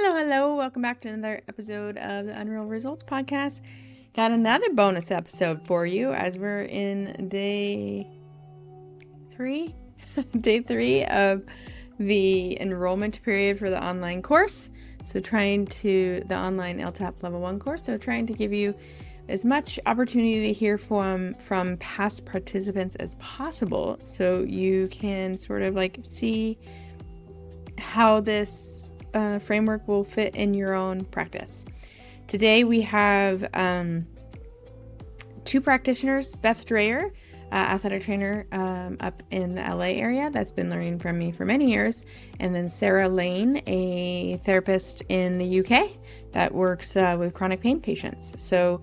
Hello. Welcome back to another episode of the Unreal Results Podcast. Got another bonus episode for you as we're in day 3, day 3 of the enrollment period for the online course. So the online LTAP level 1 course. So trying to give you as much opportunity to hear from past participants as possible so you can sort of like see how this framework will fit in your own practice. Today we have 2 practitioners, Beth Drayer, athletic trainer up in the LA area that's been learning from me for many years, and then Sarah Lane, a therapist in the UK that works with chronic pain patients. So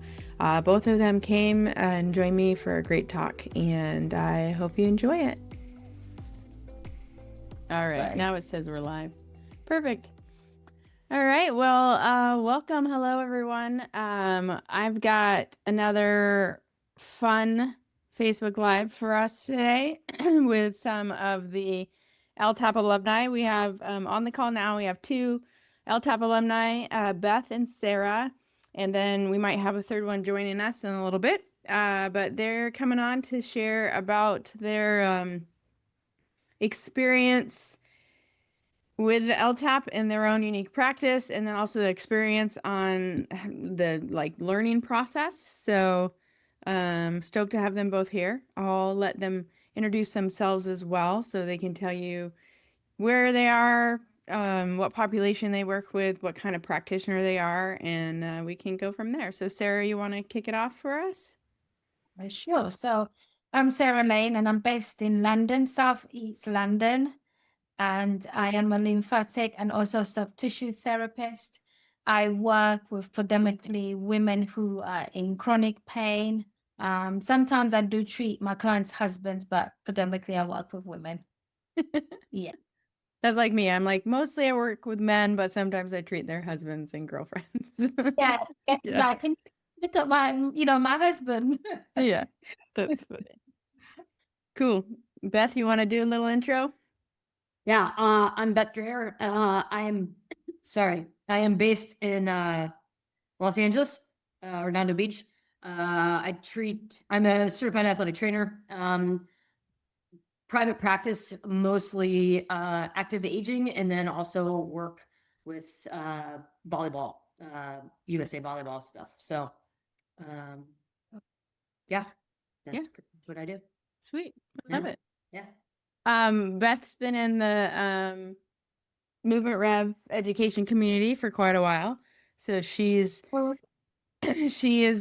both of them came and joined me for a great talk, and I hope you enjoy it. All right, now it says we're live. Perfect. All right, well, welcome. Hello, everyone. I've got another fun Facebook Live for us today with some of the LTAP alumni. We have on the call now, we have 2 LTAP alumni, Beth and Sarah, and then we might have a third one joining us in a little bit, but they're coming on to share about their experience with the LTAP and their own unique practice, and then also the experience on the learning process. So stoked to have them both here. I'll let them introduce themselves as well so they can tell you where they are, what population they work with, what kind of practitioner they are, and we can go from there. So Sarah, you want to kick it off for us? Sure. So I'm Sarah Lane and I'm based in London, Southeast London. And I am a lymphatic and also soft tissue therapist. I work with predominantly women who are in chronic pain. Sometimes I do treat my clients' husbands, but predominantly I work with women. Yeah. That's like me. I'm like, mostly I work with men, but sometimes I treat their husbands and girlfriends. Yeah. It's Yeah. like, can you look at my husband? Yeah, that's funny. Cool. Beth, you want to do a little intro? Yeah, I'm Beth Drayer. I am based in Los Angeles, Redondo Beach. I'm a certified athletic trainer. Private practice, mostly active aging, and then also work with volleyball, USA volleyball stuff. So, yeah, that's what I do. Sweet. Love it. Yeah. Beth's been in the MovementREV education community for quite a while. So she has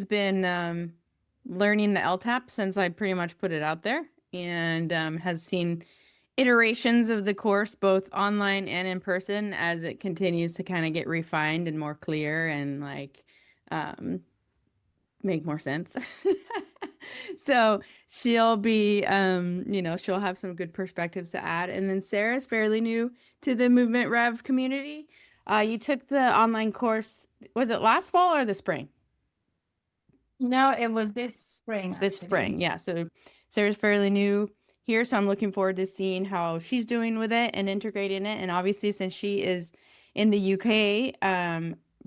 been learning the LTAP since I pretty much put it out there, and has seen iterations of the course, both online and in person, as it continues to kind of get refined and more clear and make more sense. So she'll be, she'll have some good perspectives to add. And then Sarah's fairly new to the MovementREV community. You took the online course, was it last fall or the spring? No, it was this spring. This spring, yeah. So Sarah's fairly new here, so I'm looking forward to seeing how she's doing with it and integrating it. And obviously, since she is in the UK,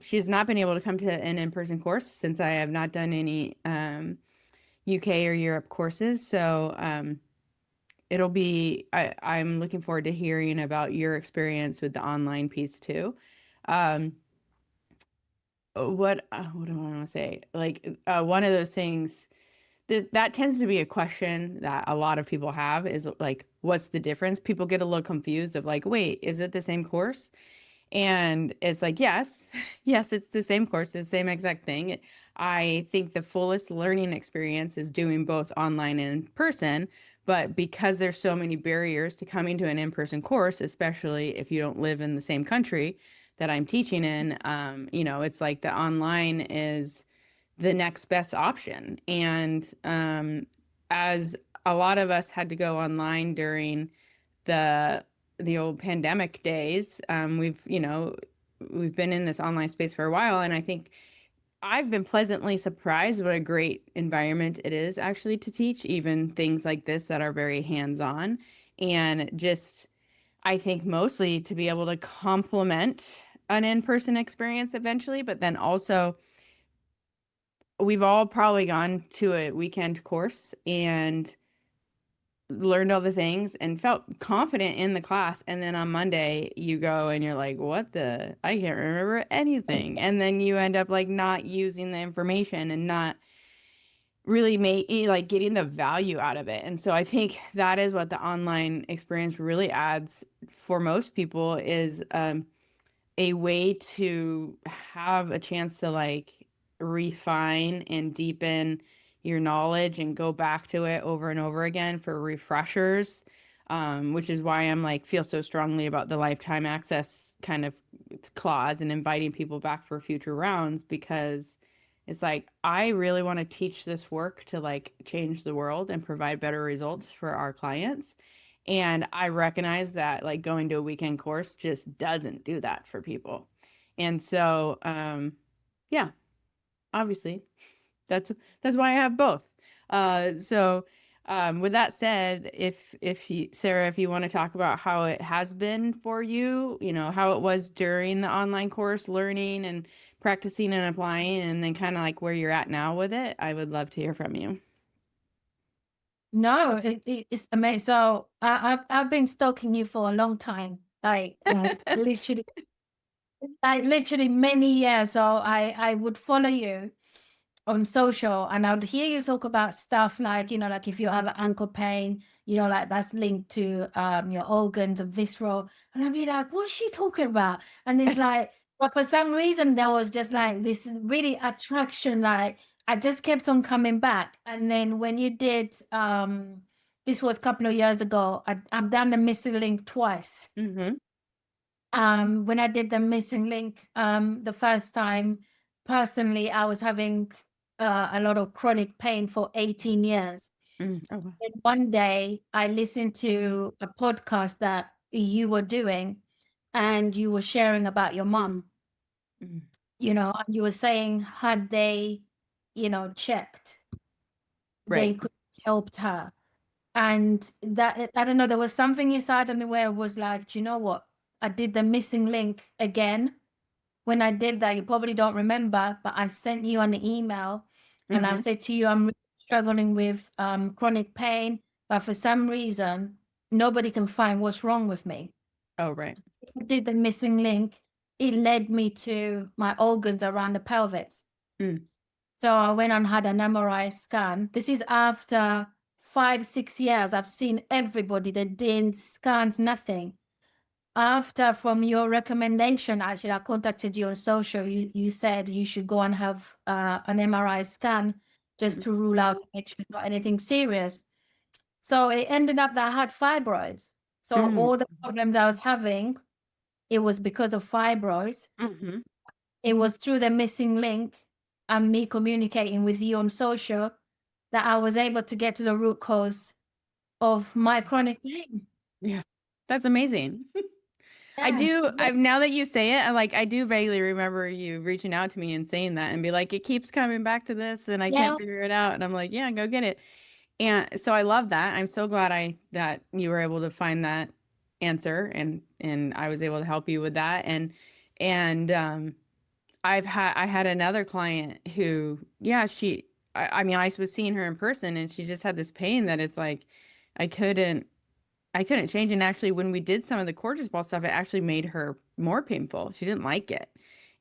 she has not been able to come to an in-person course since I have not done any UK or Europe courses. So I'm looking forward to hearing about your experience with the online piece too. What do I want to say? One of those things that tends to be a question that a lot of people have is like, what's the difference? People get a little confused of like, wait, is it the same course? And it's like, yes, it's the same course, it's the same exact thing. I think the fullest learning experience is doing both online and in person, but because there's so many barriers to coming to an in-person course, especially if you don't live in the same country that I'm teaching in, it's like the online is the next best option. And as a lot of us had to go online during the old pandemic days, we've been in this online space for a while, and I think I've been pleasantly surprised what a great environment it is actually to teach even things like this that are very hands-on, and just I think mostly to be able to complement an in-person experience eventually, but then also we've all probably gone to a weekend course and learned all the things and felt confident in the class. And then on Monday you go and you're like, what the, I can't remember anything. And then you end up like not using the information and not really like getting the value out of it. And so I think that is what the online experience really adds for most people is a way to have a chance to like refine and deepen your knowledge and go back to it over and over again for refreshers, which is why I'm like feel so strongly about the lifetime access kind of clause and inviting people back for future rounds, because it's like I really want to teach this work to like change the world and provide better results for our clients. And I recognize that like going to a weekend course just doesn't do that for people. And so, yeah, obviously that's why I have both. With that said, if you, Sarah, if you want to talk about how it has been for you, you know, how it was during the online course, learning and practicing and applying, and then kind of like where you're at now with it, I would love to hear from you. No, it's amazing. So I've been stalking you for a long time, like literally many years. So I would follow you on social, and I would hear you talk about stuff like, you know, like if you have ankle pain, you know, like that's linked to your organs and visceral, and I'd be like, what's she talking about? And it's like, but for some reason there was just like this really attraction, like I just kept on coming back. And then when you did this was a couple of years ago, I've done the missing link twice. Mm-hmm. When I did the missing link the first time, personally I was having a lot of chronic pain for 18 years. Mm. Oh, wow. And one day I listened to a podcast that you were doing, and you were sharing about your mom, Mm. you know, and you were saying had they, you know, checked, they Right. could have helped her. And that, I don't know, there was something inside of me where it was like, do you know what? I did the missing link again. When I did that, you probably don't remember, but I sent you an email and I Mm-hmm. said to you, I'm really struggling with chronic pain, but for some reason, nobody can find what's wrong with me. Oh, right. I did the missing link. It led me to my organs around the pelvis. Mm. So I went and had an MRI scan. This is after 5-6 years. I've seen everybody that did scans, nothing. After, from your recommendation, actually, I contacted you on social. You said you should go and have an MRI scan just to rule out, make sure it's not anything serious. So it ended up that I had fibroids. So Mm. all the problems I was having, it was because of fibroids. Mm-hmm. It was through the missing link and me communicating with you on social that I was able to get to the root cause of my chronic pain. Yeah, that's amazing. I Yeah. do. Now that you say it, I do vaguely remember you reaching out to me and saying that and be like, it keeps coming back to this and I Yeah. can't figure it out. And I'm like, yeah, go get it. And so I love that. I'm so glad that you were able to find that answer and I was able to help you with that. And I had another client who, yeah, I mean, I was seeing her in person and she just had this pain that it's like I couldn't change. And actually, when we did some of the cortisol ball stuff, it actually made her more painful. She didn't like it.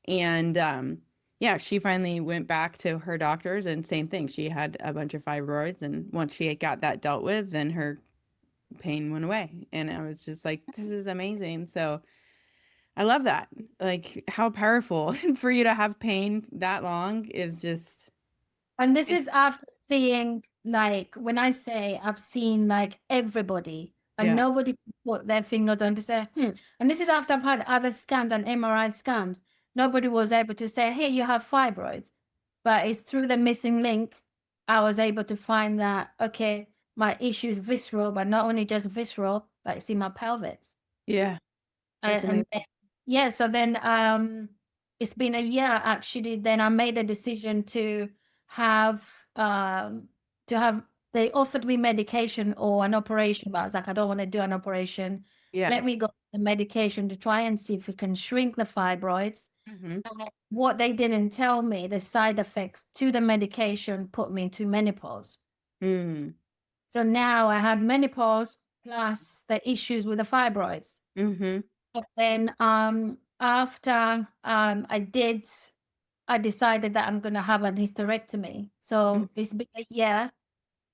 And yeah, she finally went back to her doctors and same thing. She had a bunch of fibroids. And once she got that dealt with, then her pain went away. And I was just like, this is amazing. So I love that. Like how powerful for you to have pain that long is just. And this is after seeing, like, when I say I've seen like everybody and Yeah. nobody put their fingers on to say, And this is after I've had other scans and MRI scans. Nobody was able to say, hey, you have fibroids. But it's through the missing link, I was able to find that, okay, my issue is visceral, but not only just visceral, but it's in my pelvis. Yeah. That's And then, yeah, so then it's been a year actually. Then I made a decision to have they offered me medication or an operation, but I was like, I don't want to do an operation. Yeah. Let me go the medication to try and see if we can shrink the fibroids. Mhm. What they didn't tell me, the side effects to the medication put me into menopause. Mm. So now I had menopause plus the issues with the fibroids. Mhm. But then after I decided that I'm going to have a hysterectomy. So it's been a year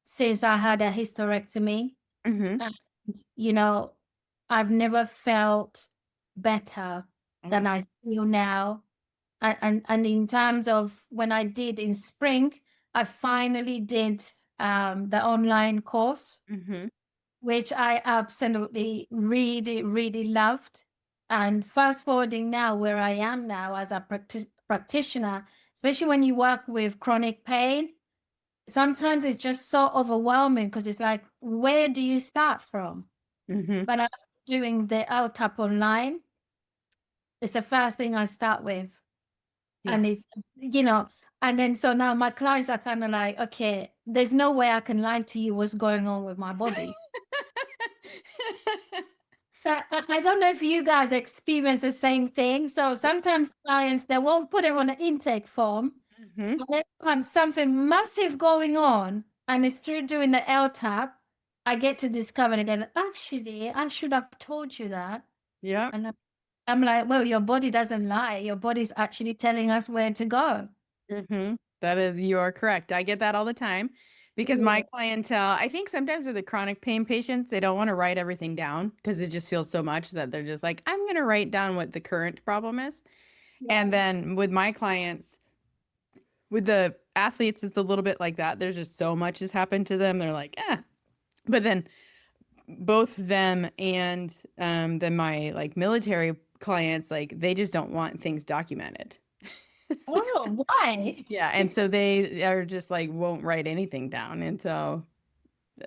since I had a hysterectomy. Mhm. And, you know, I've never felt better than I feel now. And in terms of when I did in spring, I finally did the online course, Mhm. which I absolutely really, really loved. And fast forwarding now where I am now as a practitioner, especially when you work with chronic pain, sometimes it's just so overwhelming because it's like, where do you start from? Mhm. But after doing the LTAP online, it's the first thing I start with. And Yes. it's, and then so now my clients are kind of like, okay, there's no way I can lie to you what's going on with my body. I don't know if you guys experience the same thing. So sometimes clients, they won't put it on an intake form. Mhm. And then comes something massive going on, and it's through doing the LTAP, I get to discover again, actually, I should have told you that. Yep. And I'm like, well, your body doesn't lie. Your body's actually telling us where to go. That is, you are correct. I get that all the time because my Yeah. clientele, I think sometimes with the chronic pain patients, they don't want to write everything down because it just feels so much that they're just like, I'm going to write down what the current problem is. And then with my clients, with the athletes, it's a little bit like that. There's just so much has happened to them. They're like, eh. But then both them and then my like military clients, like they just don't want things documented. Oh, why? Yeah, and so they are just like won't write anything down. And so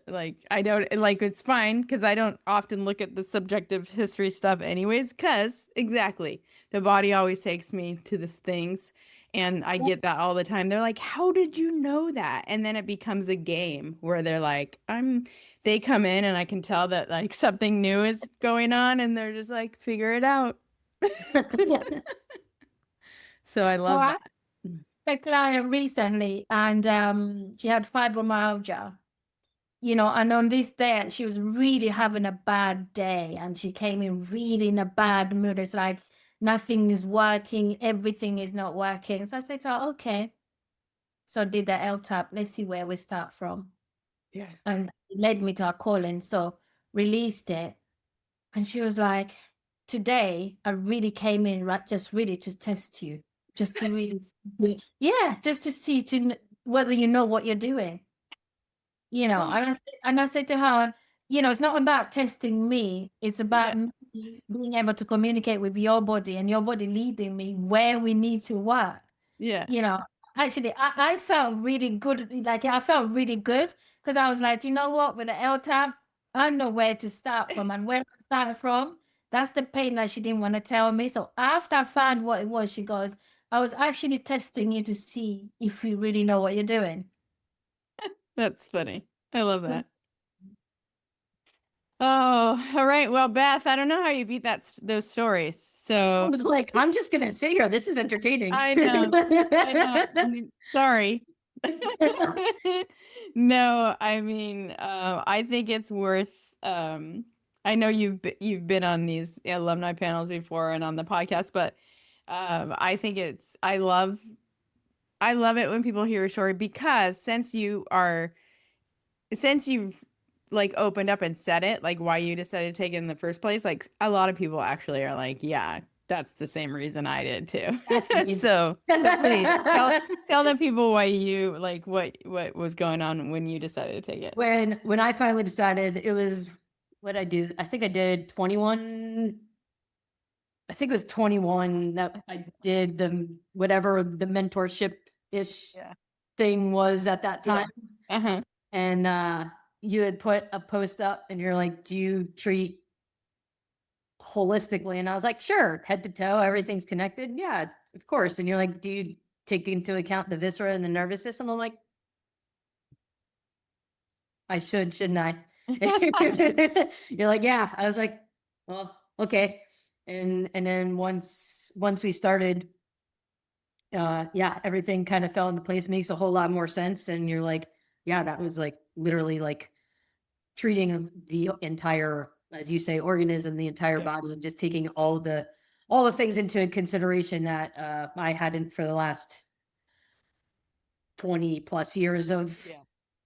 like I don't like it's fine because I don't often look at the subjective history stuff anyways, because exactly the body always takes me to the things. And I get that all the time. They're like, how did you know that? And then it becomes a game where they're like, they come in and I can tell that like something new is going on and they're just like, figure it out. So I love Well, that. I had a client recently, and she had fibromyalgia. And on this day, she was really having a bad day, and she came in really in a bad mood. It's like nothing is working, everything is not working. So I said to her, okay. So did the LTAP. Let's see where we start from. Yes. And it led me to a calling. So released it. And she was like, today I really came in just really to test you. Just to really, yeah, just to see whether you know what you're doing. And I said to her, it's not about testing me. It's about Yeah. me being able to communicate with your body and your body leading me where we need to work. Yeah. Actually, I felt really good. Like I felt really good because I was like, you know what, with the LTAP, I know where to start from and where I started from. That's the pain that she didn't want to tell me. So after I found what it was, she goes, I was actually testing you to see if you really know what you're doing. That's funny. I love that. Oh, all right. Well, Beth, I don't know how you beat those stories. I So was like, I'm just gonna sit here. This is entertaining. I know. I know. Sorry. No, I mean, I think it's worth. I know you've been on these alumni panels before and on the podcast, but I think I love it when people hear a story because since you've like opened up and said it, like why you decided to take it in the first place, like a lot of people actually are like, yeah, that's the same reason I did too. So please tell the people why you like what was going on when you decided to take it. When I finally decided, it was what I do. I think I did 21. I think it was 21 that I did whatever the mentorship ish Yeah. thing was at that Yeah. time. And you had put a post up and you're like, do you treat holistically? And I was like, sure, head to toe, everything's connected. Yeah, of course. And you're like, do you take into account the viscera and the nervous system? I'm like, I shouldn't I? You're like, yeah. I was like, well, okay. And then once we started, yeah, everything kind of fell into place, makes a whole lot more sense. And you're like, yeah, that was like literally like treating the entire, as you say, organism, the entire Yeah. body, and just taking all the things into consideration that I hadn't for the last 20 plus years of Yeah.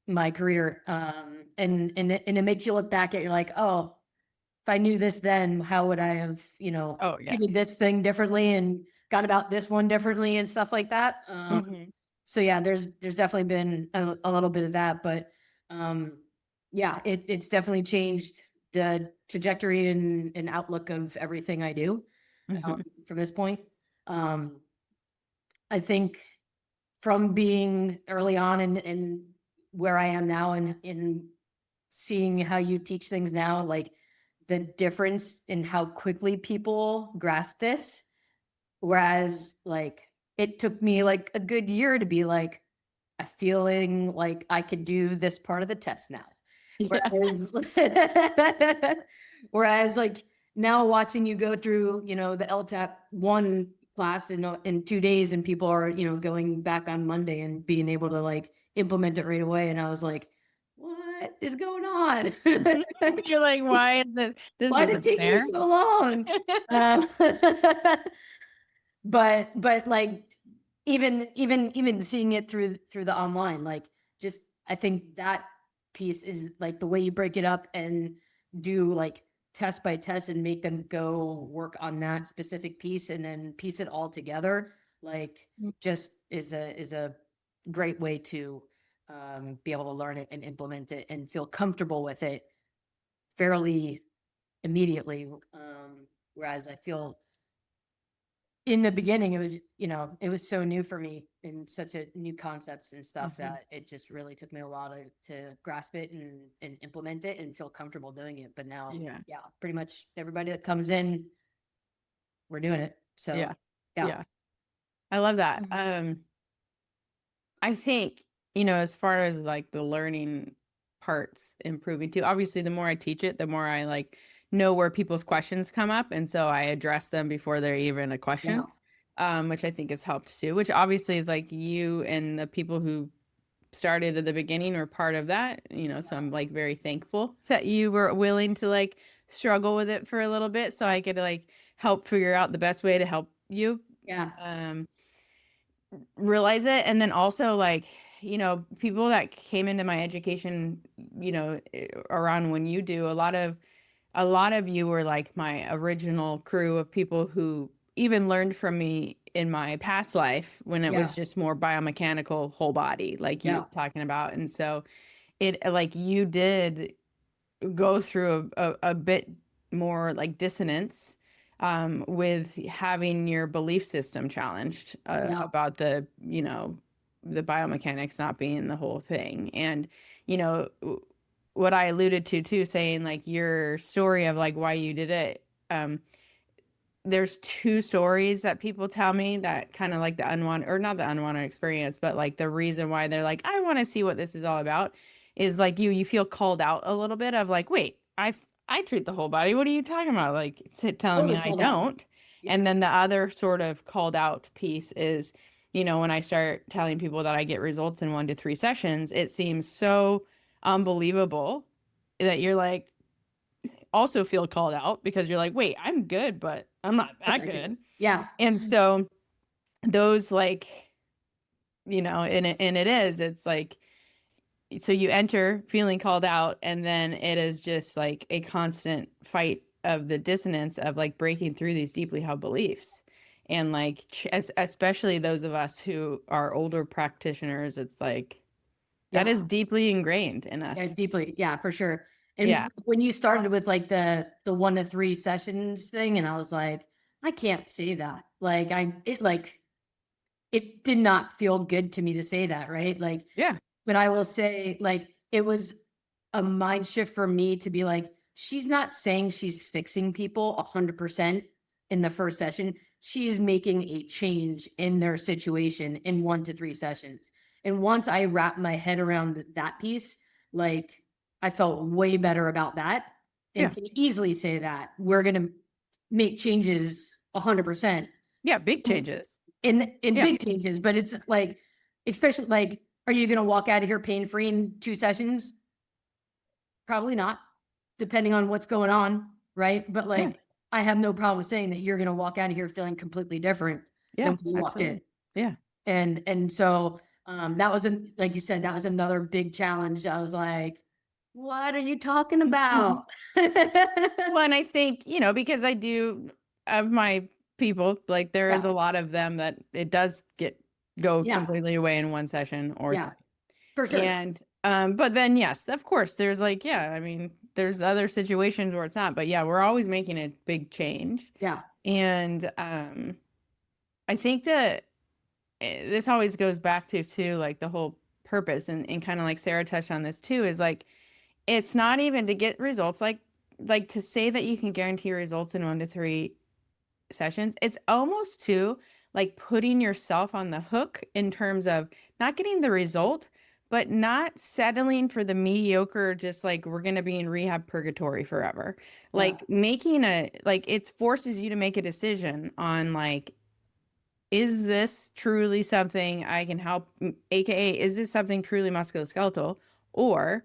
my career. And it makes you look back at, you're like, oh, if I knew this then, how would I have, Oh, yeah. treated this thing differently and gone about this one differently and stuff like that. Mhm. So yeah, there's definitely been a little bit of that, but yeah, it's definitely changed the trajectory and outlook of everything I do Mhm. from this point. I think from being early on and where I am now, and in seeing how you teach things now, like the difference in how quickly people grasp this, whereas like it took me like a good year to be like, I feeling like I could do this part of the test now. Yeah. Whereas like now watching you go through, the LTAP 1 class in 2 days, and people are, going back on Monday and being able to like implement it right away. And I was like, what is going on? You're like, why is this Why did it isn't take you fair? so long? Um, but like even seeing it through the online, like, just I think that piece is like the way you break it up and do like test by test and make them go work on that specific piece and then piece it all together, like, just is a great way to be able to learn it and implement it and feel comfortable with it fairly immediately. Whereas I feel in the beginning, it was so new for me and such a new concepts and stuff Mhm. that it just really took me a while to grasp it and implement it and feel comfortable doing it. But now, Yeah. pretty much everybody that comes in, we're doing it. So Yeah. yeah. Yeah. I love that. I think, as far as like the learning parts improving too, obviously the more I teach it, the more I like know where people's questions come up. And so I address them before they're even a question, which I think has helped too, which obviously is like you and the people who started at the beginning were part of that, so I'm like very thankful that you were willing to like struggle with it for a little bit so I could like help figure out the best way to help you. Yeah. Realize it. And then also like, people that came into my education, around when you do, a lot of you were like my original crew of people who even learned from me in my past life when it was just more biomechanical whole body, like you talking about. And so it like you did go through a bit more like dissonance with having your belief system challenged about the biomechanics not being the whole thing. And what I alluded to too, saying like your story of like why you did it, there's 2 stories that people tell me that kind of like the unwanted, or not the unwanted experience, but like the reason why they're like, I want to see what this is all about, is like you feel called out a little bit of like, wait, I treat the whole body. What are you talking about? Like telling me I don't. And then the other sort of called out piece is, when I start telling people that I get results in 1 to 3 sessions, it seems so unbelievable that you're like, also feel called out because you're like, wait, I'm good, but I'm not that good. Yeah. And so those like, it's like, so you enter feeling called out, and then it is just like a constant fight of the dissonance of like breaking through these deeply held beliefs. And like, especially those of us who are older practitioners, it's like, that is deeply ingrained in us. Yeah, deeply. Yeah, for sure. And Yeah. when you started with like the 1 to 3 sessions thing, and I was like, I can't say that. Like it did not feel good to me to say that, right? Like, Yeah. but I will say, like, it was a mind shift for me to be like, she's not saying she's fixing people 100% in the first session. She's making a change in their situation in 1 to 3 sessions. And once I wrapped my head around that piece, like, I felt way better about that and can easily say that we're going to make changes 100%. Yeah, big changes. In Yeah. big changes, but it's like, especially like, are you going to walk out of here pain-free in 2 sessions? Probably not, depending on what's going on, right? But like, I have no problem saying that you're going to walk out of here feeling completely different Yeah, than when you walked in. Yeah. And so that was, like you said, that was another big challenge. I was like, what are you talking about? Well, and I think, you know, because I do of my people, like there is Yeah. a lot of them that it does go Yeah. completely away in one session or Yeah, for sure. and but then yes, of course, there's like, yeah, I mean, there's other situations where it's not, but yeah, we're always making a big change. Yeah. And I think that this always goes back to too, like the whole purpose and kind of like Sarah touched on this too, is like it's not even to get results, like to say that you can guarantee results in 1 to 3 sessions. It's almost too like putting yourself on the hook in terms of not getting the result, but not settling for the mediocre, just like we're going to be in rehab purgatory forever. Like making like it forces you to make a decision on like, is this truly something I can help, aka is this something truly musculoskeletal, or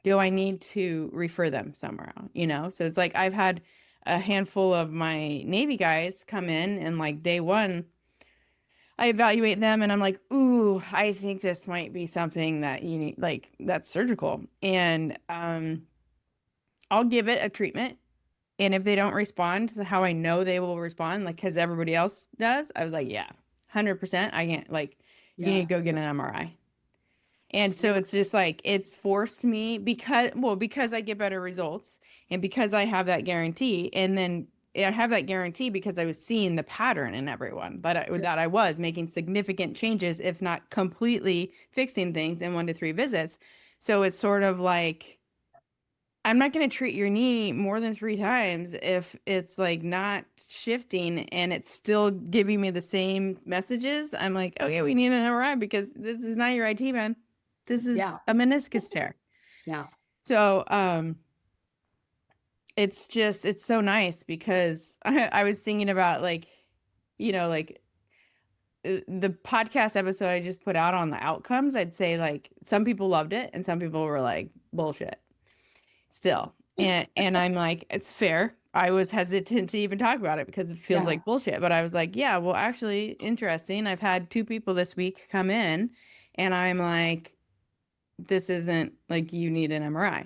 do I need to refer them somewhere else? You know, so it's like I've had a handful of my Navy guys come in and like day one, I evaluate them and I'm like, ooh, I think this might be something that you need, like that's surgical. And I'll give it a treatment. And if they don't respond to how I know they will respond, like because everybody else does, I was like, yeah, 100%. I can't, like, you need to go get an MRI. And so it's just like, it's forced me because I get better results and because I have that guarantee. And then I have that guarantee because I was seeing the pattern in everyone, but that I was making significant changes, if not completely fixing things in 1 to 3 visits. So it's sort of like, I'm not going to treat your knee more than 3 times if it's like not shifting and it's still giving me the same messages. I'm like, okay, we need an MRI because this is not your IT, man. This is a meniscus tear. Yeah. So, it's so nice because I was thinking about like, you know, like the podcast episode I just put out on the outcomes. I'd say like some people loved it and some people were like bullshit still. And I'm like, it's fair. I was hesitant to even talk about it because it feels like bullshit. But I was like, yeah, well, actually interesting. I've had 2 people this week come in and I'm like, this isn't like you need an MRI.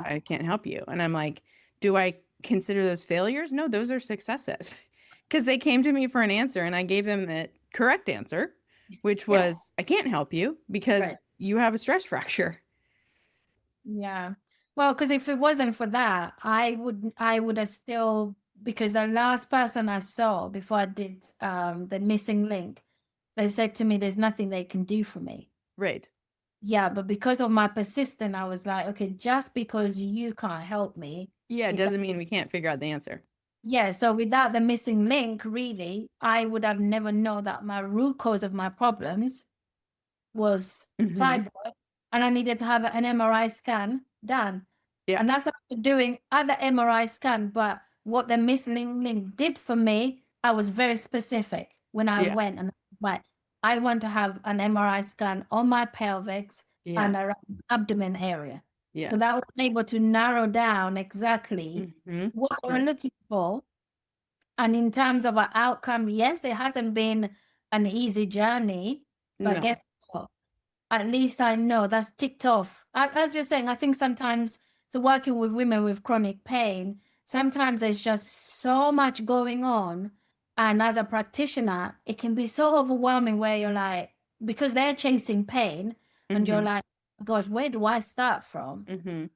I can't help you. And I'm like, do I consider those failures? No, those are successes. Because they came to me for an answer and I gave them the correct answer, which was, I can't help you because you have a stress fracture. Yeah. Well, because if it wasn't for that, I would have still, because the last person I saw before I did the missing link, they said to me, there's nothing they can do for me. Right. Yeah, but because of my persistence, I was like, okay, just because you can't help me. Yeah, it doesn't mean we can't figure out the answer. Yeah, so without the missing link, really, I would have never known that my root cause of my problems was fibroid, and I needed to have an MRI scan done. Yeah. And that's after doing other MRI scan. But what the missing link did for me, I was very specific when I went and I want to have an MRI scan on my pelvis and around the abdomen area. Yeah. So that was able to narrow down exactly what we're looking for. And in terms of our outcome, yes, it hasn't been an easy journey, but guess what? At least I know that's ticked off. As you're saying, I think sometimes, so working with women with chronic pain, sometimes there's just so much going on. And as a practitioner, it can be so overwhelming where you're like, because they're chasing pain, and you're like, gosh, where do I start from?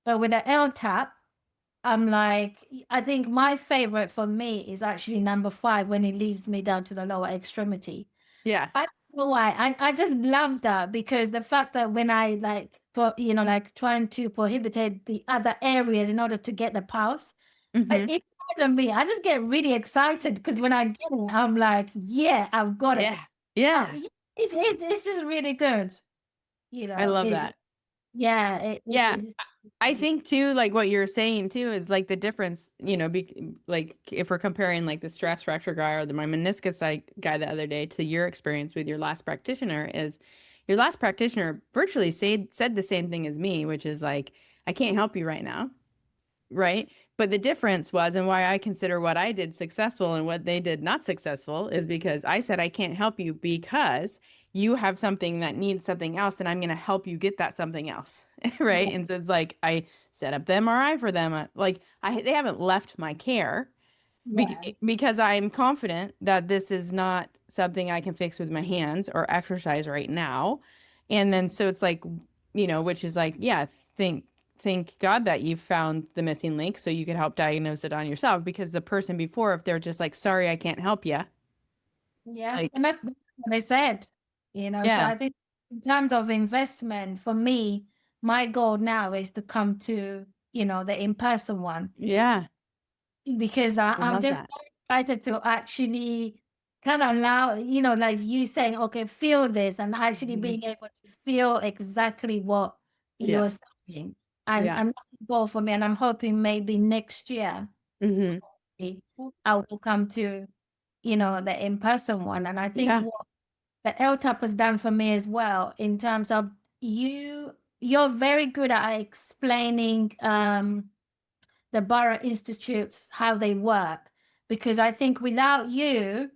So with the LTAP, I'm like, I think my favorite for me is actually number 5 when it leads me down to the lower extremity. Yeah. I don't know why. I just love that because the fact that when I like, like trying to prohibit the other areas in order to get the pulse, it's more than me. I just get really excited because when I get it, I'm like, yeah, I've got it. Yeah. It's just really good. I love that. Yeah, it Yeah. is. I think too, like what you're saying too, is like the difference, like if we're comparing like the stress fracture guy or my meniscus guy the other day to your experience with your last practitioner is your last practitioner virtually said the same thing as me, which is like, I can't help you right now. Right. But the difference was, and why I consider what I did successful and what they did not successful is because I said, I can't help you because you have something that needs something else, and I'm going to help you get that something else. Right. And so it's like, I set up the MRI for them. Like they haven't left my care because I'm confident that this is not something I can fix with my hands or exercise right now. And then, so it's like, which is like, yeah, thank God that you found the missing link so you could help diagnose it on yourself, because the person before, if they're just like, sorry, I can't help you. Yeah, Like, and that's what they said, So yeah, I think in terms of investment, for me, my goal now is to come to, the in-person one, yeah, because I I'm love just that. excited to actually kind of allow, like you saying, okay, feel this, and actually Mhm. being able to feel exactly what Yeah, you're saying. And yeah. and that's the goal for me, and I'm hoping maybe next year Hmm. I will come to, the in-person one. And I think Yeah, what the LTAP has done for me as well, in terms of you're very good at explaining the Borough Institutes, how they work, because I think without you,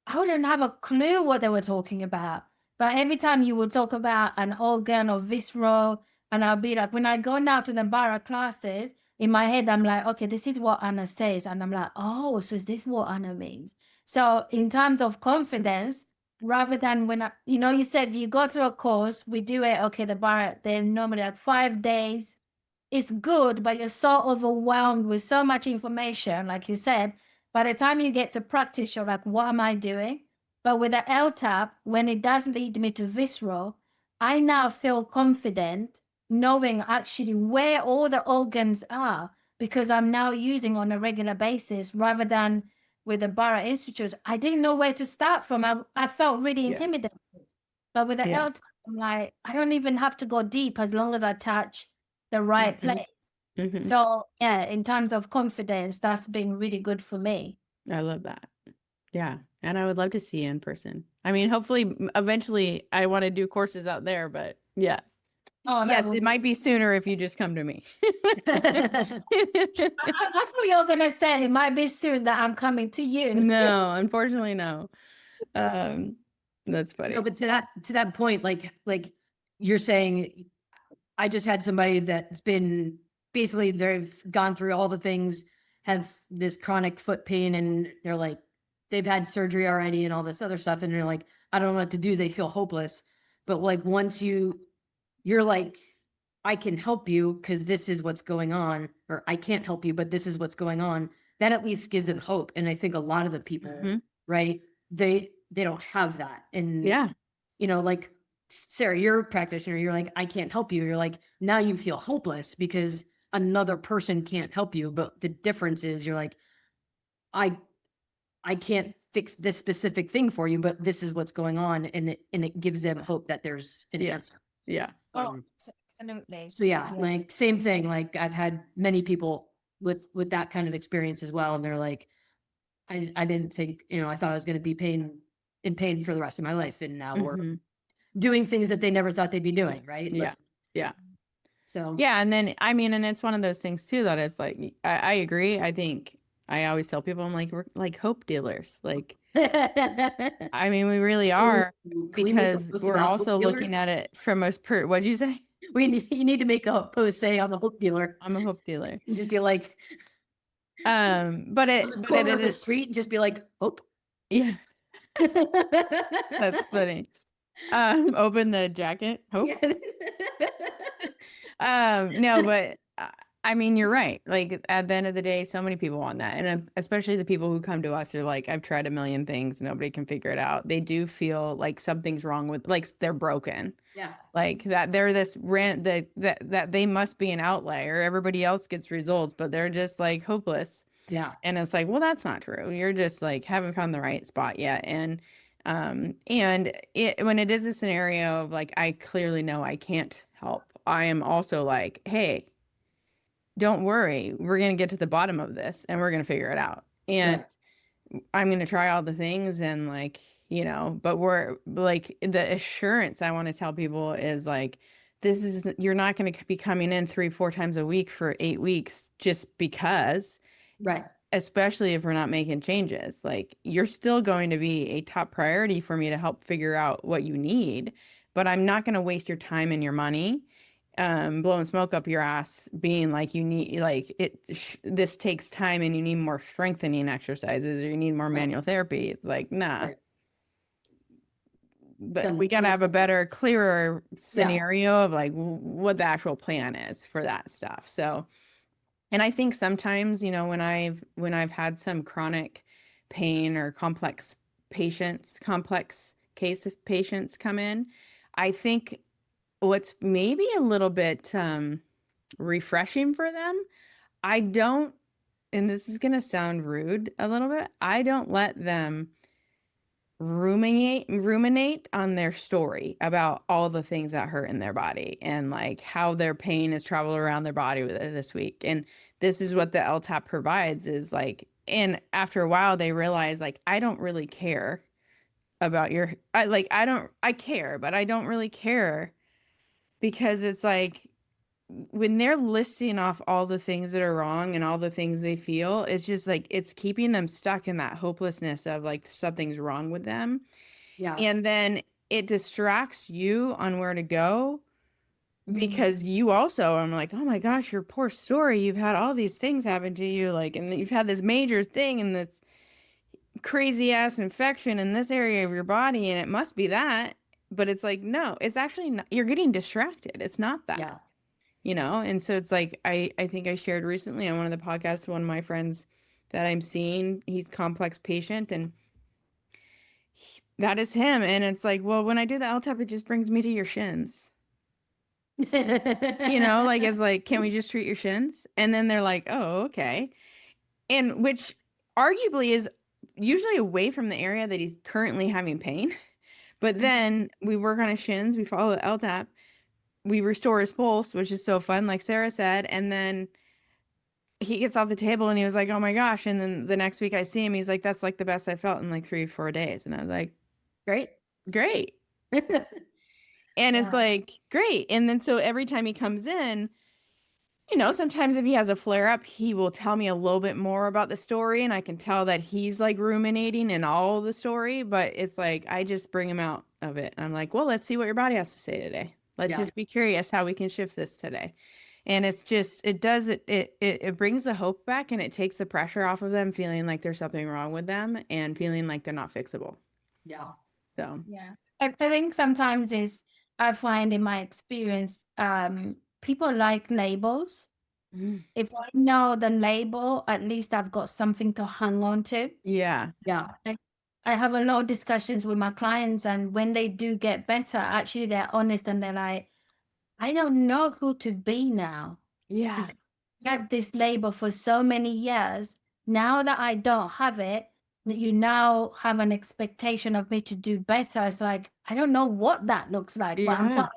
I wouldn't have a clue what they were talking about. But every time you would talk about an organ or visceral, and I'll be like, when I go now to the Borough classes, in my head, I'm like, okay, this is what Anna says. And I'm like, oh, so is this what Anna means? So in terms of confidence, rather than when you said you go to a course, we do it, okay, the Borough, they're normally like 5 days. It's good, but you're so overwhelmed with so much information, like you said. By the time you get to practice, you're like, what am I doing? But with the LTAP, when it does lead me to visceral, I now feel confident knowing actually where all the organs are, because I'm now using on a regular basis, rather than with the Borough Institute. I didn't know where to start from. I felt really yeah, intimidated. But with the yeah. LTAP, I'm like, I don't even have to go deep as long as I touch the right Hmm. place. Hmm. So yeah, in terms of confidence, that's been really good for me. I love that. Yeah. And I would love to see you in person. I mean, hopefully, eventually, I want to do courses out there, but yeah. Oh, that Yes, would it might be sooner if you just come to me. I thought you were gonna say it might be soon that I'm coming to you. No, unfortunately, no. That's No, funny. but to that point, like you're saying, I just had somebody that's been basically they've gone through all the things, have this chronic foot pain, and they're like, they've had surgery already and all this other stuff, and they're like, I don't know what to do. They feel hopeless. But like once you're like, I can help you because this is what's going on, or I can't help you, but this is what's going on. That at least gives them hope. And I think a lot of the people, Mhm. right, they don't have that. And Yeah. like Sarah, you're a practitioner, you're like, I can't help you. You're like, now you feel hopeless because another person can't help you. But the difference is you're like, I I can't fix this specific thing for you, but this is what's going on. And it gives them hope that there's an Yeah. answer. Yeah. Oh, absolutely. So yeah, like same thing. Like I've had many people with that kind of experience as well. And they're like, I didn't think, I thought I was going to be in pain for the rest of my life. And now we're Mhm. doing things that they never thought they'd be doing. Right. Yeah. Yeah. So Yeah. And then, I mean, and it's one of those things too that it's like, I agree. I think I always tell people, I'm like, we're like hope dealers. Like, I mean, we really are, Can we make a because post we're about hope also looking dealers? at it from what'd you say? You need to make a post say on the hope dealer I'm a hope dealer. and just be like But on the corner of the is, street and just be like, hope. yeah, that's funny. Open the jacket. Hope. No, but I mean, you're right. Like at the end of the day, so many people want that. And especially the people who come to us are like, I've tried a million things. Nobody can figure it out. They do feel like something's wrong with, like they're broken. Yeah. Like that they're this rant that they must be an outlier. Everybody else gets results, but they're just like hopeless. Yeah. And it's like, well, that's not true. You're just like haven't found the right spot yet. And when it is a scenario of like, I clearly know I can't help, I am also like, hey, don't worry, we're going to get to the bottom of this and we're going to figure it out. And I'm going to try all the things and like, you know, but we're like, the assurance I want to tell people is like, this is, you're not going to be coming in 3-4 times a week for 8 weeks just because, Right. especially if we're not making changes. Like, you're still going to be a top priority for me to help figure out what you need, but I'm not going to waste your time and your money blowing smoke up your ass, being like, you need, like, this takes time and you need more strengthening exercises or you need more manual therapy. It's like, nah. Right. But we got to have a better, clearer scenario of like what the actual plan is for that stuff. So, and I think sometimes, you know, when I've had some chronic pain or complex cases patients come in, I think what's maybe a little bit refreshing for them, I don't, and this is going to sound rude a little bit, I don't let them ruminate on their story about all the things that hurt in their body and like how their pain has traveled around their body this week. And this is what the LTAP provides is like, and after a while they realize like, I don't really care about I care, but I don't really care, because it's like when they're listing off all the things that are wrong and all the things they feel, it's just like it's keeping them stuck in that hopelessness of like something's wrong with them. Yeah. And then it distracts you on where to go, because you also, I'm like, oh my gosh, your poor story. You've had all these things happen to you, like, and you've had this major thing and this crazy ass infection in this area of your body, and it must be that. But it's like, no, it's actually not. You're getting distracted. It's not that. Yeah. You know? And so it's like, I think I shared recently on one of the podcasts, one of my friends that I'm seeing, he's complex patient, and that is him. And it's like, well, when I do the LTAP, it just brings me to your shins. You know, like, it's like, can we just treat your shins? And then they're like, oh, okay. And which arguably is usually away from the area that he's currently having pain. But then we work on his shins, we follow the LTAP, we restore his pulse, which is so fun, like Sarah said. And then he gets off the table and he was like, oh my gosh. And then the next week I see him, he's like, that's like the best I felt in like 3 or 4 days. And I was like, great. And it's like, great. And then so every time he comes in, you know, sometimes if he has a flare up, he will tell me a little bit more about the story. And I can tell that he's like ruminating in all the story, but it's like, I just bring him out of it. I'm like, well, let's see what your body has to say today. Let's just be curious how we can shift this today. And it's just, it brings the hope back, and it takes the pressure off of them feeling like there's something wrong with them and feeling like they're not fixable. Yeah. So, Yeah. I think sometimes I find in my experience, people like labels. If I know the label, at least I've got something to hang on to. yeah. I have a lot of discussions with my clients, and when they do get better, actually they're honest and they're like, I don't know who to be now. Yeah. I had this label for so many years. Now that I don't have it, you now have an expectation of me to do better. It's like, I don't know what that looks like, but I'm fine.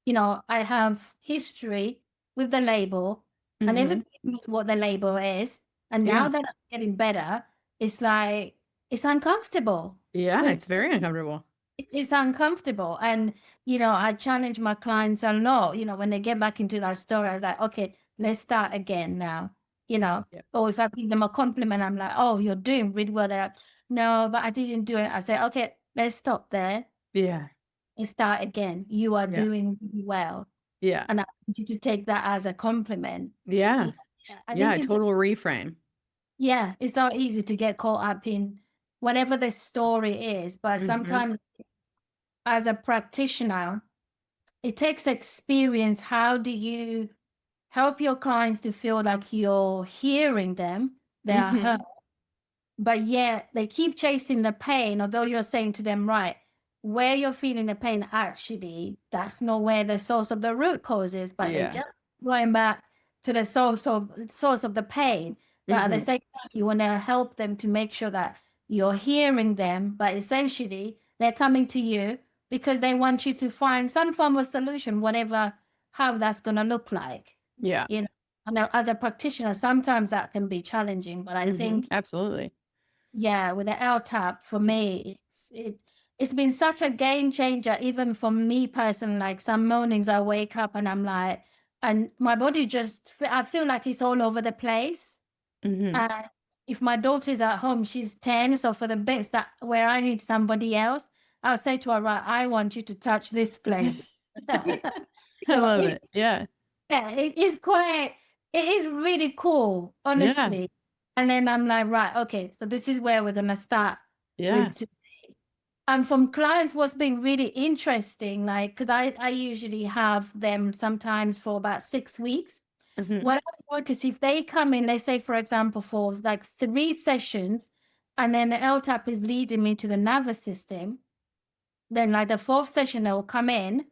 You know, I have history with the label, and everybody knows what the label is. And now that I'm getting better, it's like, it's uncomfortable. Yeah, it's very uncomfortable. It's uncomfortable. And, you know, I challenge my clients a lot, you know, when they get back into that story, I was like, okay, let's start again now, you know. Or if I give them a compliment, I'm like, oh, you're doing really well there. No, but I didn't do it. I say, okay, let's stop there. Yeah. And start again. You are doing really well. Yeah. And I want you to take that as a compliment. Yeah. I Yeah, think total reframe. Yeah, it's so easy to get caught up in whatever the story is, but sometimes as a practitioner, it takes experience. How do you help your clients to feel like you're hearing them, they are heard, but yet they keep chasing the pain, although you're saying to them, right, where you're feeling the pain, actually, that's not where the source of the root cause is, but they're just going back to the source of the pain. But at the same time, you want to help them to make sure that you're hearing them, but essentially they're coming to you because they want you to find some form of solution, whatever how that's going to look like. Yeah. You know, and as a practitioner, sometimes that can be challenging, but I think, Absolutely. yeah, with the LTAP, for me, it's been such a game changer, even for me personally. Like some mornings I wake up and I'm like, and my body just, I feel like it's all over the place. And if my daughter's at home, she's 10, so for the bits that where I need somebody else, I'll say to her, right, I want you to touch this place. I love it. Yeah. Yeah, it is really cool, honestly. And then I'm like, right, okay, so this is where we're gonna start with today. And from clients, what's been really interesting, like, because I usually have them sometimes for about 6 weeks. What I notice, if they come in, let's say, for example, for like 3 sessions, and then the LTAP is leading me to the nervous system, then like the 4th session, they will come in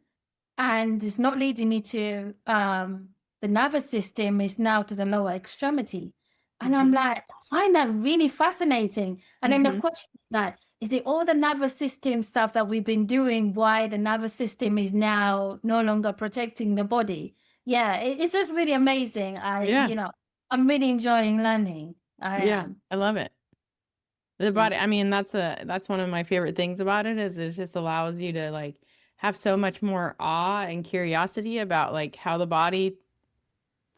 and it's not leading me to the nervous system, is now to the lower extremity. And I'm like, I find that really fascinating. And then the question is that, is it all the nervous system stuff that we've been doing, why the nervous system is now no longer protecting the body? Yeah, it's just really amazing. You know, I'm really enjoying learning. I love it. The body, I mean, that's one of my favorite things about it, is it just allows you to like have so much more awe and curiosity about like how the body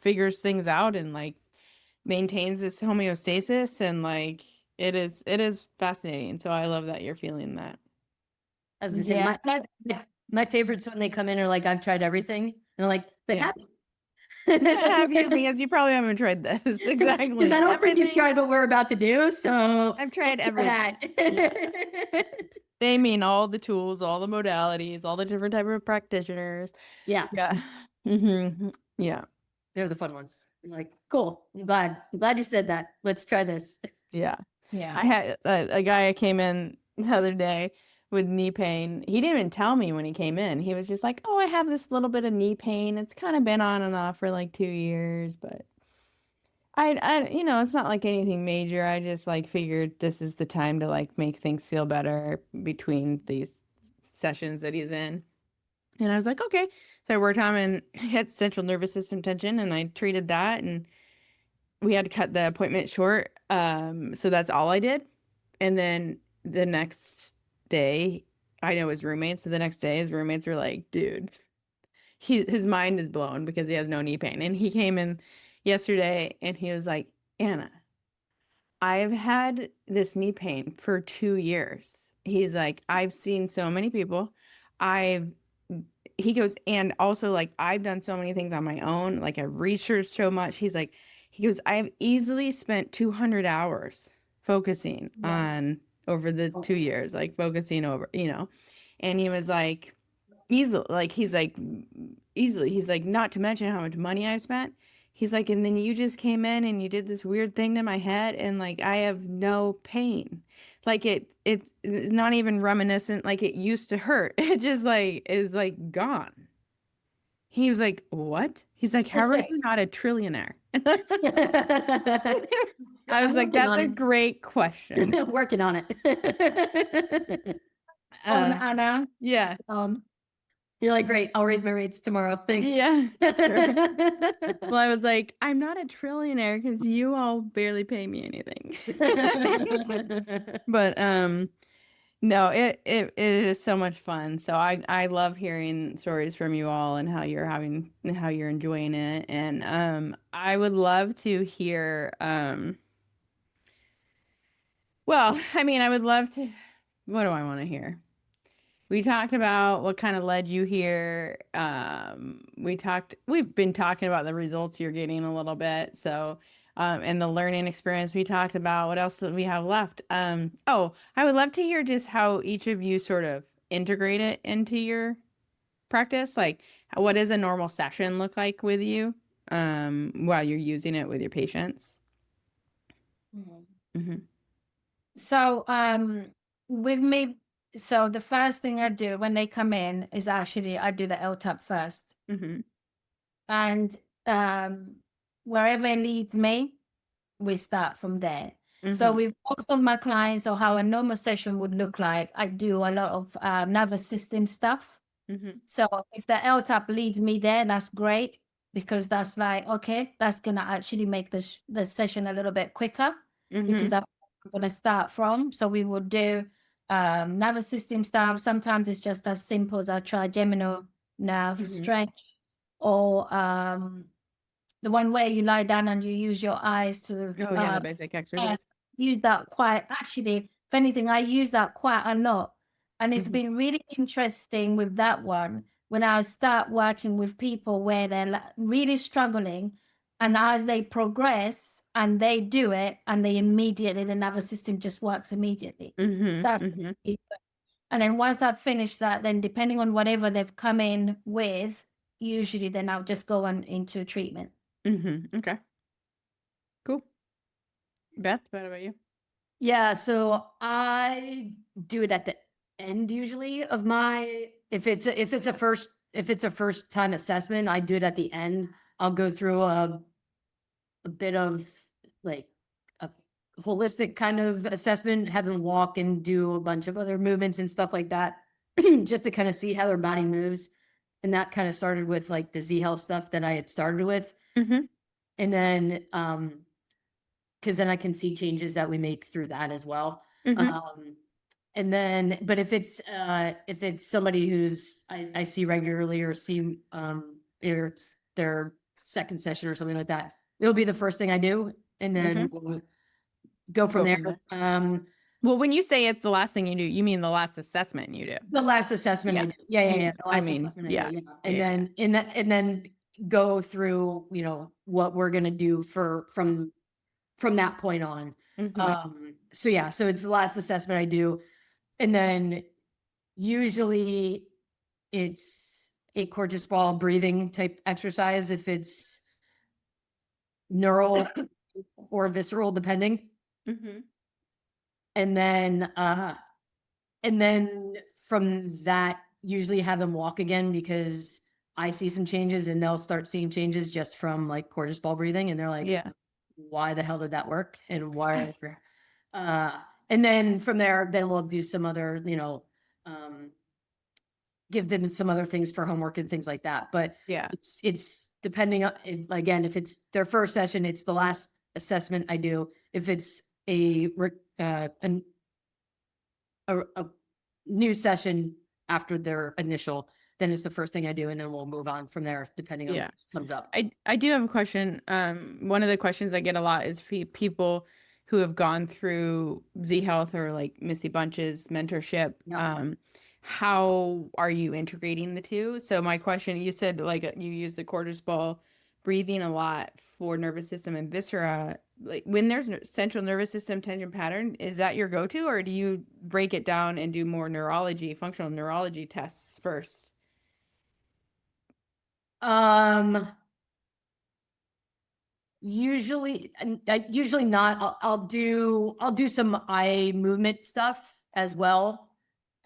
figures things out and like maintains its homeostasis, and like it is fascinating. So I love that you're feeling that. As I say, my favorites when they come in are like, I've tried everything. And they're like, but have you? Have you? Because you probably haven't tried this. Exactly. Because I don't think you've tried what we're about to do. So I've tried everything. They mean all the tools, all the modalities, all the different type of practitioners. Yeah. Yeah. They're the fun ones. I'm like, cool. I'm glad you said that. Let's try this. Yeah. I had a guy came in the other day with knee pain. He didn't even tell me when he came in. He was just like, oh, I have this little bit of knee pain. It's kind of been on and off for like 2 years, but I you know, it's not like anything major. I just like figured this is the time to like make things feel better between these sessions that he's in. And I was like, okay. So I worked on him and had central nervous system tension, and I treated that, and we had to cut the appointment short. So that's all I did. And then the next day, I know his roommates. So the next day, his roommates were like, dude, his mind is blown because he has no knee pain. And he came in yesterday and he was like, Anna, I've had this knee pain for 2 years. He's like, I've seen so many people. He goes, and also like, I've done so many things on my own. Like I've researched so much. He goes, I've easily spent 200 hours focusing on over the 2 years, like focusing over, you know, and he was like, easily, he's like, not to mention how much money I've spent. He's like, and then you just came in and you did this weird thing to my head, and like, I have no pain. Like it's not even reminiscent. Like it used to hurt. It just like is like gone. He was like, what? He's like, how are you not a trillionaire? I was like, that's a great question. Working on it. Anna. Yeah. You're like, great, I'll raise my rates tomorrow. Thanks. Yeah, sure. Well, I was like, I'm not a trillionaire because you all barely pay me anything. But no, it is so much fun. So I love hearing stories from you all and how you're enjoying it. And I would love to hear well, I mean, I would love to, what do I want to hear? We talked about what kind of led you here. We've been talking about the results you're getting a little bit. So, and the learning experience we talked about. What else do we have left? Oh, I would love to hear just how each of you sort of integrate it into your practice. Like, what does a normal session look like with you, while you're using it with your patients? So, with me, so the first thing I do when they come in is actually I do the LTAP first. And wherever it leads me, we start from there. So with most of my clients, or how a normal session would look like, I do a lot of nervous system stuff. Mm-hmm. So if the LTAP leads me there, that's great, because that's like, okay, that's gonna actually make the session a little bit quicker, Mm-hmm. because that's where we're gonna start from. So we will do nervous system stuff. Sometimes it's just as simple as a trigeminal nerve Mhm. stretch, or the one where you lie down and you use your eyes to Oh yeah, the basic exercise. use that quite, actually, if anything, I use that quite a lot. And it's Mhm. been really interesting with that one when I start working with people where they're really struggling, and as they progress and they do it, and they immediately, the nervous system just works immediately. Mm-hmm. That, Mm-hmm. and then once I've finished that, then depending on whatever they've come in with, usually then I'll just go on into treatment. Mm-hmm. Okay. Cool. Beth, what about you? Yeah, so I do it at the end usually of my, if it's a first time assessment, I do it at the end. I'll go through a bit of like a holistic kind of assessment, have them walk and do a bunch of other movements and stuff like that, just to kind of see how their body moves. And that kind of started with like the Z Health stuff that I had started with. Mm-hmm. And then because then I can see changes that we make through that as well. Mm-hmm. And then, but if it's somebody who's I see regularly, or see or it's their second session or something like that, it'll be the first thing I do, and then we'll go from there. Well, when you say it's the last thing you do, you mean the last assessment you do. The last assessment I do. Yeah. The I last mean, assessment yeah. I do, yeah. And then go through, what we're gonna do from that point on. Mhm. So it's the last assessment I do. And then usually it's a gorgeous ball breathing type exercise if it's neural or visceral, depending. Mhm. And then from that, usually have them walk again, because I see some changes and they'll start seeing changes just from like gorgeous ball breathing. And they're like, Yeah. why the hell did that work? And why? And then from there, then we'll do some other, give them some other things for homework and things like that. But Yeah. it's depending on, again, if it's their first session, it's the last assessment I do. If it's a new session after their initial, then it's the first thing I do, and then we'll move on from there depending on what comes up. I do have a question. One of the questions I get a lot is people who have gone through Z Health or like Missy Bunch's mentorship. Yeah. How are you integrating the two? So my question, you said like you use the quarters ball breathing a lot for nervous system and viscera. Like when there's central nervous system tension pattern, is that your go-to, or do you break it down and do more neurology, functional neurology tests first? Usually not. I'll do some eye movement stuff as well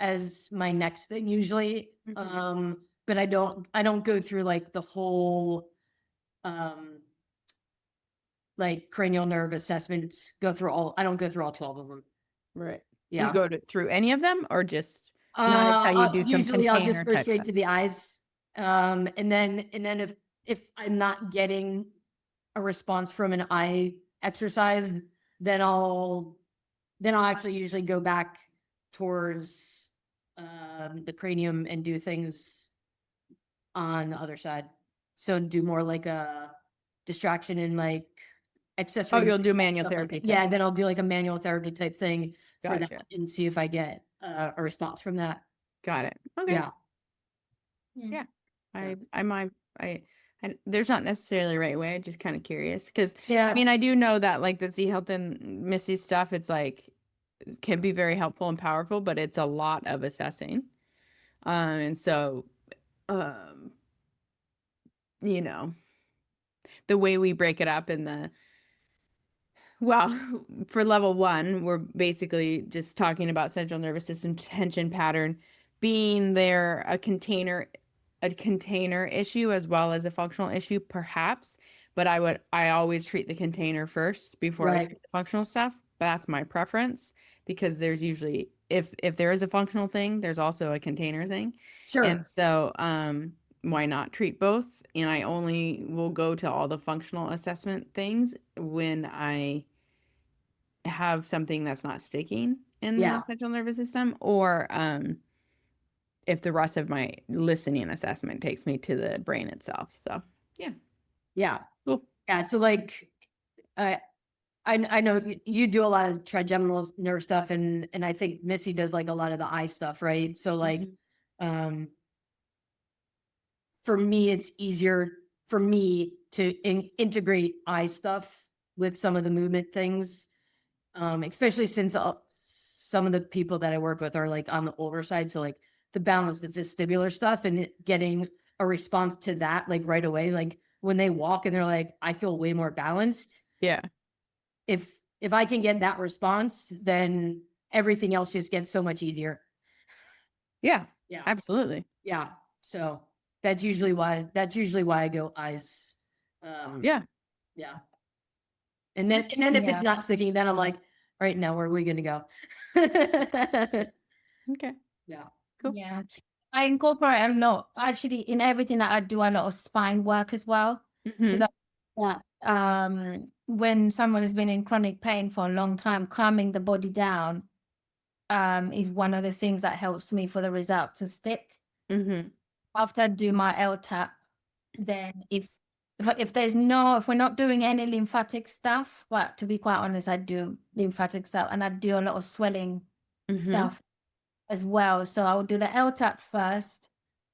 as my next thing usually. Mhm. But I don't go through like the whole like cranial nerve assessments. I don't go through all 12 of them. Right. Yeah. You go through any of them, or just not until you do some Usually I'll just container go type straight stuff? to the eyes. And then if I'm not getting a response from an eye exercise, then I'll actually usually go back towards the cranium and do things on the other side. So do more like a distraction and like accessory. Oh, you'll do stuff manual like therapy that. Yeah, type. then I'll do like a manual therapy type thing for Gotcha. that and see if I get a response from that. Got it. Okay. Yeah. Yeah. Yeah. I there's not necessarily a right way. I'm just kind of curious because Yeah. I mean, I do know that like the Z Health and Missy stuff, it's like can be very helpful and powerful, but it's a lot of assessing. And so, you know, the way we break it up in the well, for level 1, we're basically just talking about central nervous system tension pattern being there a container issue as well as a functional issue, perhaps. But I always treat the container first before I treat the functional stuff. That's my preference because there's usually, if there is a functional thing, there's also a container thing. Sure. And so, why not treat both? And I only will go to all the functional assessment things when I have something that's not sticking in Yeah. the central nervous system, or if the rest of my listening assessment takes me to the brain itself. So Yeah. cool. Yeah. So like, I know you do a lot of trigeminal nerve stuff, and I think Missy does like a lot of the eye stuff, right? So like, for me, it's easier for me to integrate eye stuff with some of the movement things, especially since some of the people that I work with are like on the older side. So like the balance of vestibular stuff and getting a response to that like right away, like when they walk and they're like, I feel way more balanced. Yeah. If I can get that response, then everything else just gets so much easier. Yeah. Yeah. Absolutely. Yeah. So that's usually why I go eyes. Yeah. Yeah. And then if Yeah. it's not sticking, then I'm like, all right, now where are we gonna go? Okay. Yeah. Cool. Yeah. I incorporate a lot, actually, in everything that I do, a lot of spine work as well. Mhm. Because when someone has been in chronic pain for a long time, calming the body down is one of the things that helps me for the result to stick. Mhm. After I do my LTAP, then if we're not doing any lymphatic stuff, but to be quite honest, I do lymphatic stuff and I do a lot of swelling Mhm. stuff as well. So I will do the LTAP first,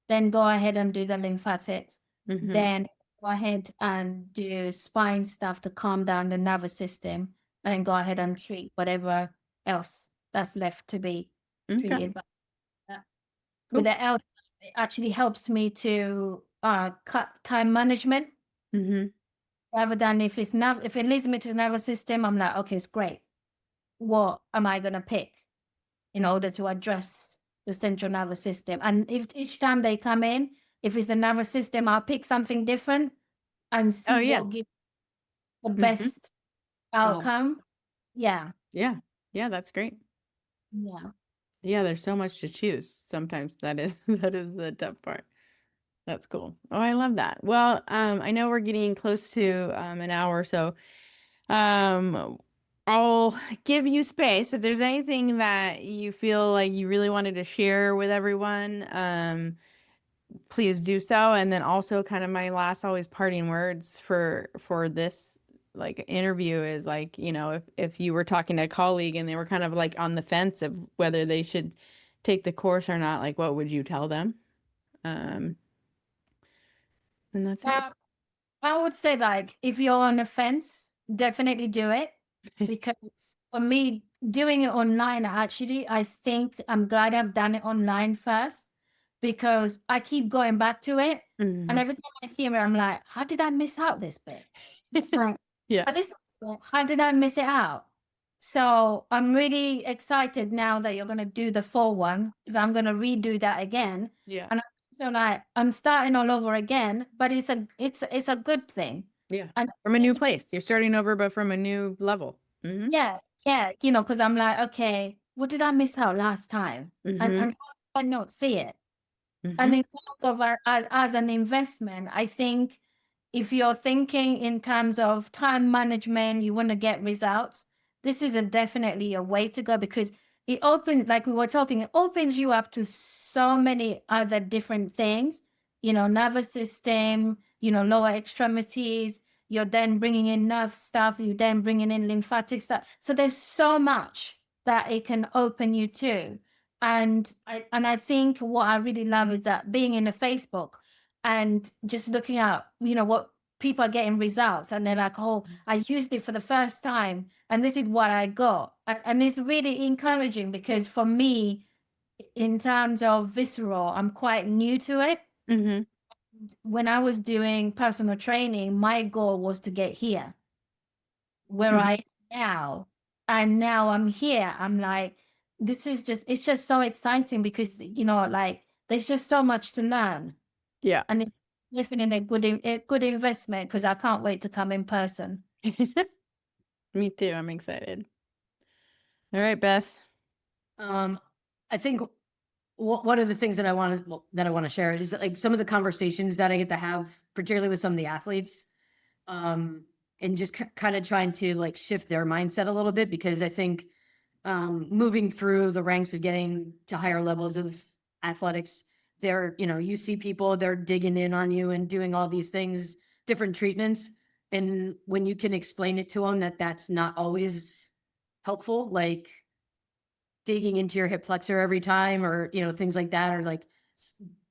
then go ahead and do the lymphatics, Mhm. then go ahead and do spine stuff to calm down the nervous system, and then go ahead and treat whatever else that's left to be Okay. treated. But Cool. with the LTAP, it actually helps me to cut time management. Mhm. Rather than if it leads me to the nervous system, I'm like, okay, it's great. What am I gonna pick in order to address the central nervous system? And if each time they come in, if it's the nervous system, I'll pick something different and see Oh yeah. what gives the Mhm. best outcome. Yeah. Yeah. Yeah, that's great. Yeah. Yeah, there's so much to choose. Sometimes that is that is the tough part. That's cool. Oh, I love that. Well, I know we're getting close to an hour, so I'll give you space. If there's anything that you feel like you really wanted to share with everyone, please do so. And then also kind of my last always parting words for this like interview is like, you know, if you were talking to a colleague and they were kind of like on the fence of whether they should take the course or not, like what would you tell them? And that's it. I would say, like, if you're on the fence, definitely do it. Because for me, doing it online, actually, I think I'm glad I've done it online first, because I keep going back to it. And Mhm. every time I hear it, I'm like, how did I miss out this bit? Like, Yeah. this bit, how did I miss it out? So I'm really excited now that you're going to do the full one, because I'm going to redo that again. Yeah. And I feel like I'm starting all over again, but it's a good thing. Yeah. And From a new place. You're starting over, but from a new level. Mm-hmm. yeah, because I'm like, okay, what did I miss out last time? Mm-hmm. And how did I not see it? Mm-hmm. And in terms of as an investment, I think if you're thinking in terms of time management, you want to get results, this is definitely a way to go, because it opens, like we were talking, it opens you up to so many other different things, nervous system, lower extremities. You're then bringing in nerve stuff. You're then bringing in lymphatic stuff. So there's so much that it can open you to. And I think what I really love is that being in the Facebook and just looking at, what people are getting results, and they're like, oh, I used it for the first time and this is what I got. And it's really encouraging, because for me, in terms of visceral, I'm quite new to it. Mm-hmm. When I was doing personal training, my goal was to get here where Mm-hmm. I am now. And now I'm here. I'm like, it's just so exciting, because, like, there's just so much to learn. Yeah. And it's definitely a good investment, because I can't wait to come in person. Me too. I'm excited. All right, Beth. I think one of the things that I want to share is that, like, some of the conversations that I get to have, particularly with some of the athletes, and just kind of trying to like shift their mindset a little bit, because I think moving through the ranks of getting to higher levels of athletics, you see people, they're digging in on you and doing all these things, different treatments. And when you can explain it to them that that's not always helpful, like digging into your hip flexor every time, or, things like that, or like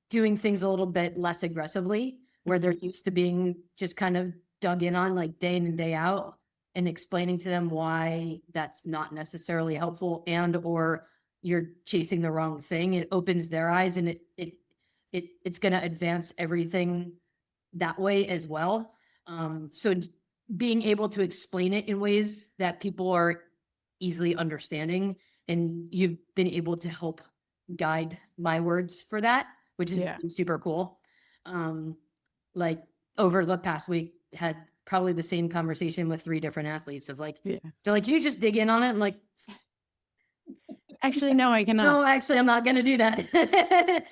doing things a little bit less aggressively, where they're used to being just kind of dug in on like day in and day out, and explaining to them why that's not necessarily helpful, and or you're chasing the wrong thing. It opens their eyes, and it's going to advance everything that way as well. So being able to explain it in ways that people are easily understanding, and you've been able to help guide my words for that, which is Yeah. super cool. Like over the past week, had probably the same conversation with 3 different athletes of like, Yeah. they're like, can you just dig in on it? I'm like, Actually, no, I cannot. no, actually, I'm not going to do that.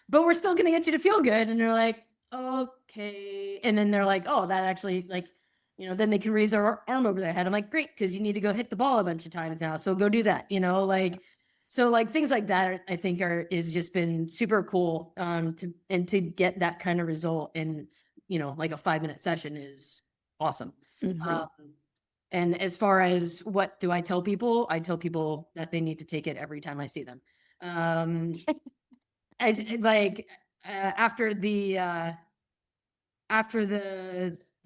But we're still going to get you to feel good. And they're like, okay. And then they're like, oh, that actually, like, then they can raise their arm over their head. I'm like, great, because you need to go hit the ball a bunch of times now. So go do that, so like things like that, I think is just been super cool. To get that kind of result in, like a 5-minute session is awesome. Mhm. And as far as what do I tell people that they need to take it every time I see them. I like after the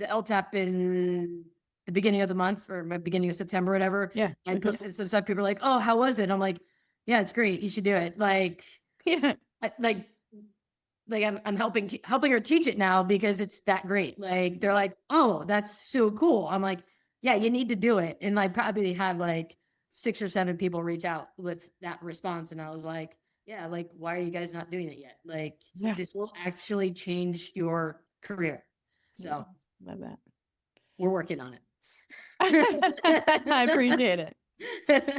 LTAP in the beginning of the month, or beginning of September, whatever. Yeah. I posted some stuff. People are like, "Oh, how was it?" I'm like, "Yeah, it's great. You should do it." Like, Yeah. like I'm helping her teach it now because it's that great. Like, they're like, "Oh, that's so cool." I'm like, "Yeah, you need to do it." And I probably had like 6 or 7 people reach out with that response, and I was like, "Yeah, like, why are you guys not doing it yet? Like, Yeah. this will actually change your career." So Love that. we're working on it. I appreciate it.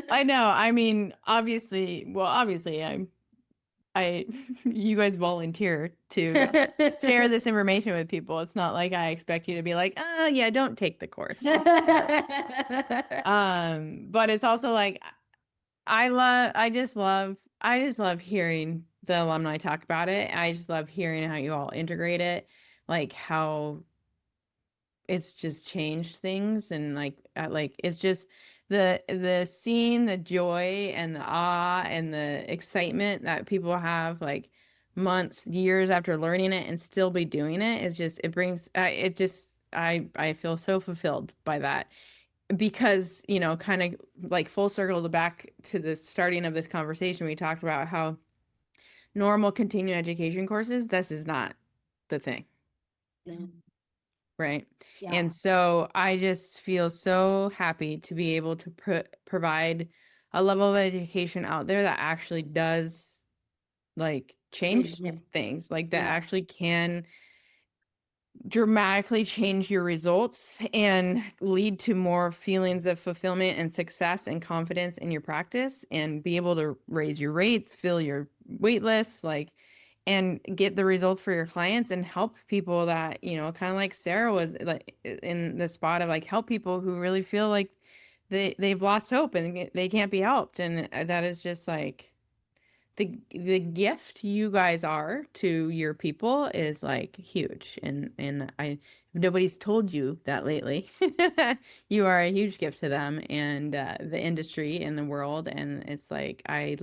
I know. I mean, obviously, you guys volunteer to share this information with people. It's not like I expect you to be like, oh yeah, don't take the course. But it's also like, I just love hearing the alumni talk about it. I just love hearing how you all integrate it, like how it's just changed things, and like it's just the seeing the joy and the awe and the excitement that people have like months, years after learning it and still be doing it is just, it brings it just, I feel so fulfilled by that, because kind of like full circle to back to the starting of this conversation. We talked about how normal continuing education courses, this is not the thing. Right. Yeah. And so I just feel so happy to be able to provide a level of education out there that actually does like change Yeah. things, like that Yeah. actually can dramatically change your results and lead to more feelings of fulfillment and success and confidence in your practice, and be able to raise your rates, fill your wait lists, like, and get the results for your clients, and help people that, kind of like Sarah was like in the spot of like, help people who really feel like they've lost hope and they can't be helped. And that is just like the gift you guys are to your people is like huge. And nobody's told you that lately. You are a huge gift to them and the industry and the world. And it's like, I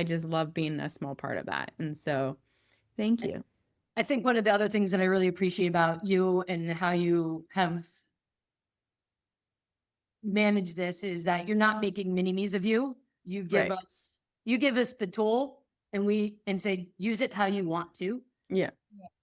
just love being a small part of that. And so thank you. I think one of the other things that I really appreciate about you and how you have managed this is that you're not making mini-me's of you. You give Right. us the tool, and say, use it how you want to. Yeah.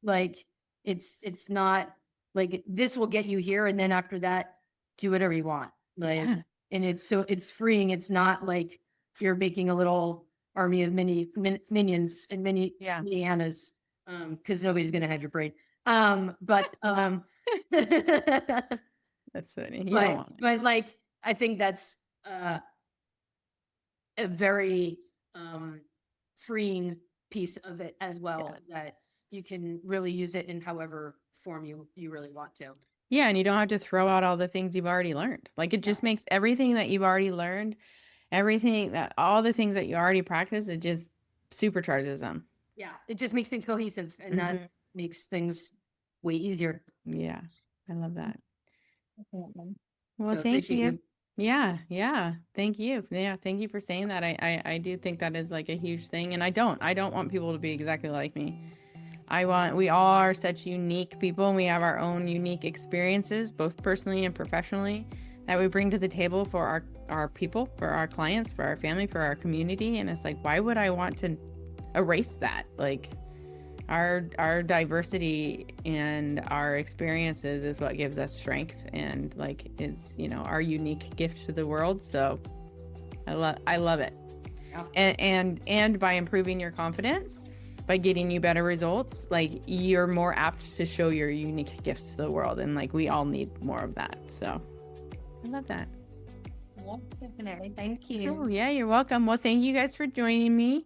Like, it's not like this will get you here, and then after that, do whatever you want. Like, Yeah. and it's freeing. It's not like you're making a little army of minions and Yeah. mini Annas, because nobody's gonna have your brain. But That's funny. You don't want it. but like, I think a very freeing piece of it as well, is that you can really use it in however form you really want to. Yeah, and you don't have to throw out all the things you've already learned. Like it just makes everything that you've already learned, all the things that you already practice, it just supercharges them. Yeah, it just makes things cohesive, and that makes things way easier. Yeah, I love that. Well, So thank appreciate you. Yeah, thank you. Yeah, thank you for saying that. I do think that is like a huge thing, and I don't want people to be exactly like me. We all are such unique people, and we have our own unique experiences, both personally and professionally, that we bring to the table for our people, for our clients, for our family, for our community. And it's like, why would I want to erase that? Like our diversity and our experiences is what gives us strength, and like is, our unique gift to the world. So I love it. Yeah. And by improving your confidence, by getting you better results, like you're more apt to show your unique gifts to the world. And like, we all need more of that. So I love that. Yeah, definitely. Thank you. Oh yeah, you're welcome. Well, thank you guys for joining me.